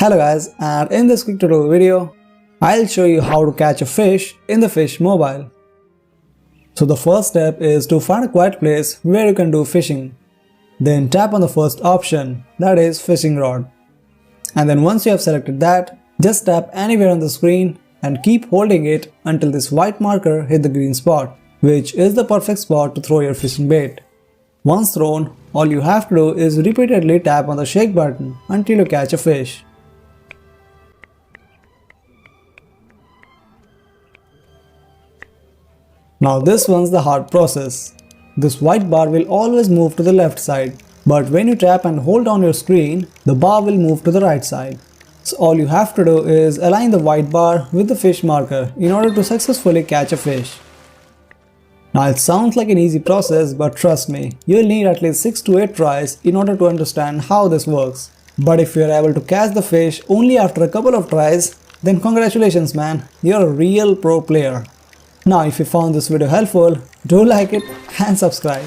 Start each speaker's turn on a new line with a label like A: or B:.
A: Hello guys, and in this quick tutorial video, I'll show you how to catch a fish in the Fisch mobile. So the first step is to find a quiet place where you can do fishing. Then tap on the first option, that is fishing rod. And then once you have selected that, just tap anywhere on the screen and keep holding it until this white marker hit the green spot, which is the perfect spot to throw your fishing bait. Once thrown, all you have to do is repeatedly tap on the shake button until you catch a fish. Now this one's the hard process. This white bar will always move to the left side, but when you tap and hold on your screen, the bar will move to the right side. So all you have to do is align the white bar with the fish marker in order to successfully catch a fish. Now it sounds like an easy process, but trust me, you'll need at least 6 to 8 tries in order to understand how this works. But if you're able to catch the fish only after a couple of tries, then congratulations man, you're a real pro player. Now if you found this video helpful, do like it and subscribe.